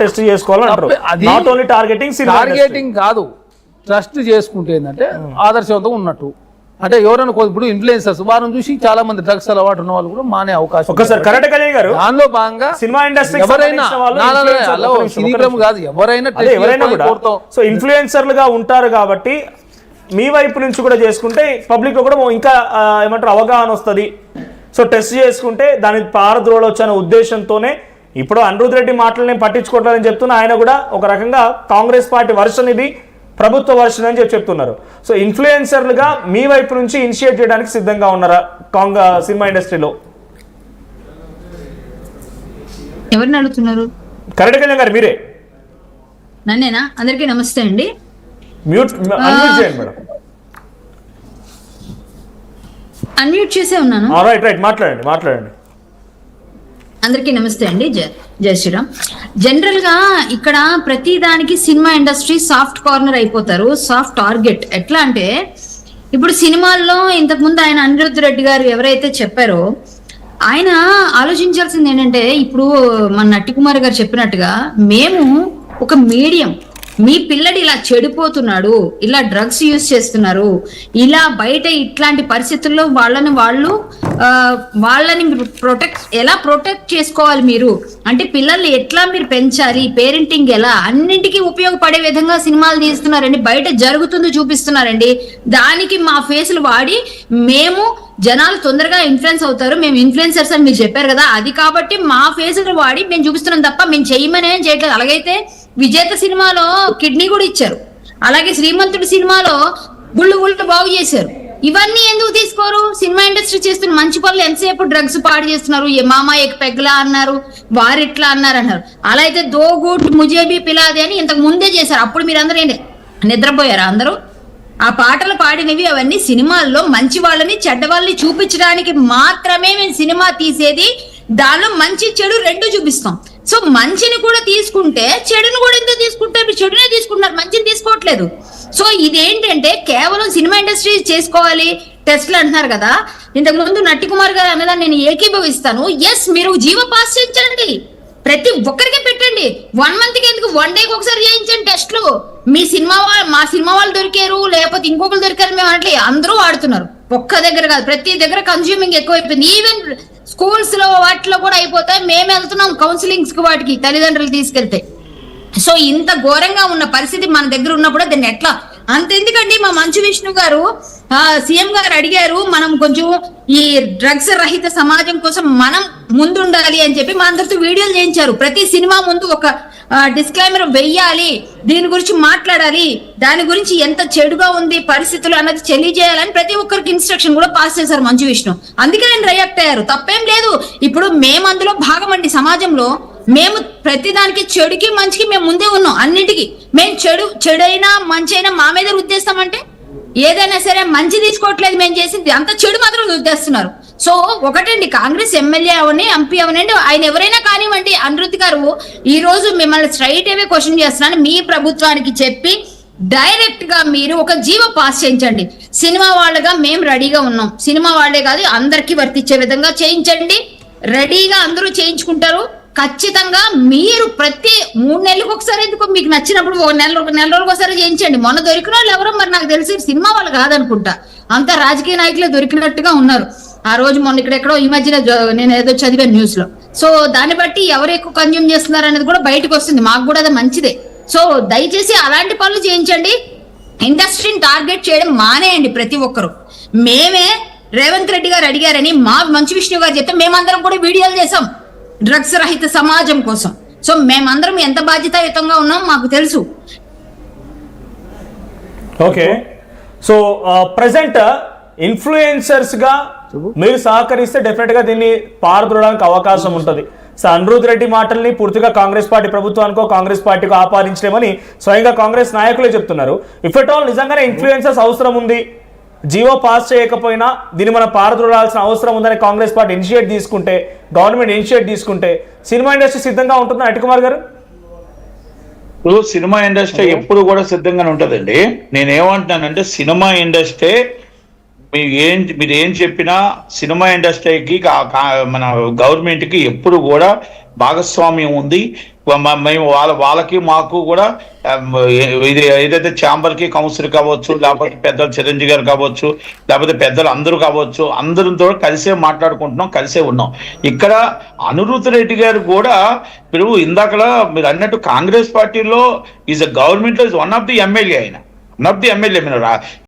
Test చేసుకోవాలంటారు. Not only targeting కాదు, trust చేసుకుంటే ఏంటంటే ఆదర్శవంతంగా ఉన్నట్టు. అంటే ఎవరైనా ఇప్పుడు ఇన్ఫ్లుయెన్సర్స్ వారిని చూసి చాలా మంది డ్రగ్స్ అలవాటు ఉన్న వాళ్ళు కూడా మానే అవకాశం. ఒకసారి కరెక్ట్ కళ్యాణ్ గారు, దానిలో భాగంగా సినిమా ఇండస్ట్రీ ఎవరైనా కూడా సో ఇన్ఫ్లుయెన్సర్లుగా ఉంటారు కాబట్టి మీ వైపు నుంచి కూడా చేసుకుంటే పబ్లిక్ లో కూడా ఇంకా ఏమంటారు అవగాహన వస్తుంది. సో టెస్ట్ చేసుకుంటే దాని పారద్రోలొచ్చు అనే ఉద్దేశంతోనే ఇప్పుడు అనిరుద్ రెడ్డి మాటలు నేను పట్టించుకోవట్లేదని చెప్తున్నా. ఆయన కూడా ఒక రకంగా కాంగ్రెస్ పార్టీ వర్షన్ ఇది, ప్రభుత్వ వర్షన్ అని చెప్తున్నారు. సో ఇన్ఫ్లుయెన్సర్లుగా మీ వైపు నుంచి ఇనిషియేట్ చేయడానికి సిద్ధంగా ఉన్నారా సినిమా ఇండస్ట్రీలో? ఎవరిని అడుగుతున్నారు? కరెక్ట్ కళ్యాణ్ గారు మీరే. నన్నేనా? అందరికీ నమస్తే అండి. అన్మ్యూట్ చేసే ఉన్నాను. రైట్ మాట్లాడండి. అందరికీ నమస్తే అండి. జై శ్రీరామ్. జనరల్ గా ఇక్కడ ప్రతి దానికి సినిమా ఇండస్ట్రీ సాఫ్ట్ కార్నర్ అయిపోతారు, సాఫ్ట్ టార్గెట్. ఎట్లా అంటే ఇప్పుడు సినిమాల్లో ఇంతకుముందు ఆయన అనిరుద్ రెడ్డి గారు ఎవరైతే చెప్పారో ఆయన ఆలోచించాల్సింది ఏంటంటే, ఇప్పుడు మన నట్టి కుమార్ గారు చెప్పినట్టుగా మేము ఒక మీడియం, మీ పిల్లడు ఇలా చెడిపోతున్నాడు, ఇలా డ్రగ్స్ యూజ్ చేస్తున్నారు, ఇలా బయట ఇట్లాంటి పరిస్థితుల్లో వాళ్ళని ఎలా ప్రొటెక్ట్ చేసుకోవాలి మీరు అంటే పిల్లల్ని ఎట్లా మీరు పెంచాలి, పేరెంటింగ్ ఎలా, అన్నింటికీ ఉపయోగపడే విధంగా సినిమాలు తీస్తున్నారండి, బయట జరుగుతుంది చూపిస్తున్నారండి. దానికి మా ఫేసులు వాడి మేము జనాలు తొందరగా ఇన్ఫ్లుయెన్స్ అవుతారు, మేము ఇన్ఫ్లుయెన్సర్స్ అని మీరు చెప్పారు కదా, అది కాబట్టి మా ఫేసులు వాడి మేము చూపిస్తున్నాం తప్ప మేము చెయ్యమని ఏం చేయట్లేదు. అలాగైతే విజేత సినిమాలో కిడ్నీ కూడా ఇచ్చారు, అలాగే శ్రీమంతుడి సినిమాలో గుళ్ళు బాగు చేశారు. ఇవన్నీ ఎందుకు తీసుకోరు? సినిమా ఇండస్ట్రీ చేస్తున్న మంచి పనులు ఎంతసేపు డ్రగ్స్ పాడు చేస్తున్నారు. ఏ మామ ఏక్ పెగ్లా అన్నారు, వారిట్లా అన్నారు. అలా అయితే దో గుట్ ముజేబీ పిలాది అని ఇంతకు ముందే చేశారు. అప్పుడు మీరు అందరూ నిద్రపోయారా? అందరూ ఆ పాటలు పాడినవి అవన్నీ సినిమాల్లో మంచి వాళ్ళని చెడ్డ వాళ్ళని చూపించడానికి మాత్రమే మేము సినిమా తీసేది. దానిలో మంచి చెడు రెండు చూపిస్తాం. సో మంచిని కూడా తీసుకుంటే చెడుని కూడా ఎందుకు తీసుకుంటారు? చెడునే తీసుకుంటున్నారు, మంచిని తీసుకోవట్లేదు. సో ఇదేంటంటే కేవలం సినిమా ఇండస్ట్రీ చేసుకోవాలి టెస్ట్లు అంటున్నారు కదా. ఇంతకు ముందు నట్టి కుమార్ గారు అన్నదాన్ని నేను ఏకీభవిస్తాను. ఎస్, మీరు జీవో పాస్ చేయించండి, ప్రతి ఒక్కరికి పెట్టండి. 1 month కి ఎందుకు, 1 day ఒకసారి చేయించండి టెస్ట్లు. మా సినిమా వాళ్ళు దొరికారు, లేకపోతే ఇంకొకరు దొరికారు మేము అంటే అందరూ వాడుతున్నారు. ఒక్క దగ్గర కాదు, ప్రతి దగ్గర కన్స్యూమింగ్ ఎక్కువైపోయింది. ఈవెన్ స్కూల్స్ లో వాటిలో కూడా అయిపోతాయి. మేము వెళ్తున్నాం కౌన్సిలింగ్స్ కి, వాటికి తల్లిదండ్రులు తీసుకెళ్తే. సో ఇంత ఘోరంగా ఉన్న పరిస్థితి మన దగ్గర ఉన్నప్పుడు దాన్ని ఎట్లా అంతెందుకండి, మా మంచు విష్ణు గారు సీఎం గారు అడిగారు మనం కొంచెం ఈ డ్రగ్స్ రహిత సమాజం కోసం మనం ముందుండాలి అని చెప్పి మా అందరితో వీడియోలు చేయించారు. ప్రతి సినిమా ముందు ఒక డిస్క్లైమర్ వెయ్యాలి, దీని గురించి మాట్లాడాలి, దాని గురించి ఎంత చెడుగా ఉంది పరిస్థితులు అన్నది తెలియజేయాలని ప్రతి ఒక్కరికి ఇన్స్ట్రక్షన్ కూడా పాస్ చేశారు మంచు విష్ణు. అందుకే నేను రియాక్ట్ అయ్యారు. తప్పేం లేదు. ఇప్పుడు మేము అందులో భాగం అండి. సమాజంలో మేము ప్రతిదానికి చెడుకి మంచికి మేము ముందే ఉన్నాం. అన్నిటికీ మేము చెడైనా మంచైనా మా మీద రుద్దేస్తామంటే ఏదైనా సరే మంచి తీసుకోవట్లేదు మేము చేసింది, అంత చెడు మాత్రం రుద్దేస్తున్నారు. సో ఒకటండి, కాంగ్రెస్ ఎమ్మెల్యే అవని ఎంపీ అవనండి ఆయన ఎవరైనా కానివ్వండి, అనిరుద్ గారు ఈ రోజు మిమ్మల్ని స్ట్రైట్ అవే క్వశ్చన్ చేస్తున్నాను. మీ ప్రభుత్వానికి చెప్పి డైరెక్ట్ గా మీరు ఒక జీవో పాస్ చేయించండి. సినిమా వాళ్ళగా మేము రెడీగా ఉన్నాం, సినిమా వాళ్ళే కాదు అందరికీ వర్తించే విధంగా చేయించండి. రెడీగా అందరూ చేయించుకుంటారు. ఖచ్చితంగా మీరు ప్రతి 3 నెలలకు ఒకసారి, ఎందుకు మీకు నచ్చినప్పుడు నెల రోజులకు ఒకసారి చేయించండి. మొన్న దొరికిన వాళ్ళు ఎవరో మరి నాకు తెలిసి సినిమా వాళ్ళు కాదనుకుంటా, అంతా రాజకీయ నాయకులే దొరికినట్టుగా ఉన్నారు. ఆ రోజు మొన్న ఇక్కడెక్కడో ఈ మధ్యన నేను ఏదో చదివాను న్యూస్ లో. సో దాన్ని బట్టి ఎవరు ఎక్కువ కన్జ్యూమ్ చేస్తున్నారు అనేది కూడా బయటకు వస్తుంది. మాకు కూడా అది మంచిదే. సో దయచేసి అలాంటి పనులు చేయించండి. ఇండస్ట్రీని టార్గెట్ చేయడం మానేయండి ప్రతి ఒక్కరు. మేమే రేవంత్ రెడ్డి గారు అడిగారని మా మంచు విష్ణు గారు చెప్తే మేమందరం కూడా వీడియోలు చేసాం డ్రగ్స్ రహిత సమాజం కోసం. సో మేమందరం ఎంత బాధ్యతాయుతంగా ఉన్నాం మాకు తెలుసు. ఓకే, సో ప్రెసెంట్ ఇన్ఫ్లుయెన్సర్స్ గా మీరు సహకరిస్తే డెఫినెట్ గా దీన్ని పారద్రోడానికి అవకాశం ఉంటుంది. సో అనిరుద్ రెడ్డి మాటల్ని పూర్తిగా కాంగ్రెస్ పార్టీ ప్రభుత్వానికో కాంగ్రెస్ పార్టీకో ఆపాదించలేమని స్వయంగా కాంగ్రెస్ నాయకులే చెప్తున్నారు. ఇఫ్ ఎట్ ఆల్ నిజంగానే ఇన్ఫ్లుయెన్సర్స్ అవసరం ఉంది, జీవో పాస్ చేయకపోయినా దీన్ని మనం పారద్రోలాల్సిన అవసరం ఉందని కాంగ్రెస్ పార్టీ ఇనిషియేట్ తీసుకుంటే, గవర్నమెంట్ ఇనిషియేట్ తీసుకుంటే సినిమా ఇండస్ట్రీ సిద్ధంగా ఉంటుందా నట్టి కుమార్ గారు? ఇప్పుడు సినిమా ఇండస్ట్రీ ఎప్పుడు కూడా సిద్ధంగానే ఉంటుందండి. నేనేమంటున్నానంటే సినిమా ఇండస్ట్రీ మీరు ఏం చెప్పినా సినిమా ఇండస్ట్రీకి మన గవర్నమెంట్ కి ఎప్పుడు కూడా భాగస్వామ్యం ఉంది. మేము వాళ్ళకి మాకు కూడా ఇది ఏదైతే ఛాంబర్ కి కౌన్సిల్ కావచ్చు, లేకపోతే పెద్దలు చిరంజీవి గారు కావచ్చు, లేకపోతే పెద్దలు అందరూ కావచ్చు, అందరితో కలిసే మాట్లాడుకుంటున్నాం, కలిసే ఉన్నాం. ఇక్కడ అనిరుద్ధ్ రెడ్డి గారు కూడా ఇప్పుడు ఇందాకలా మీరు అన్నట్టు కాంగ్రెస్ పార్టీలో ఈజ్ అ గవర్నమెంట్ లో వన్ ఆఫ్ ది ఎమ్మెల్యే, ఆయన వన్ ఆఫ్ ది ఎమ్మెల్యే. మీరు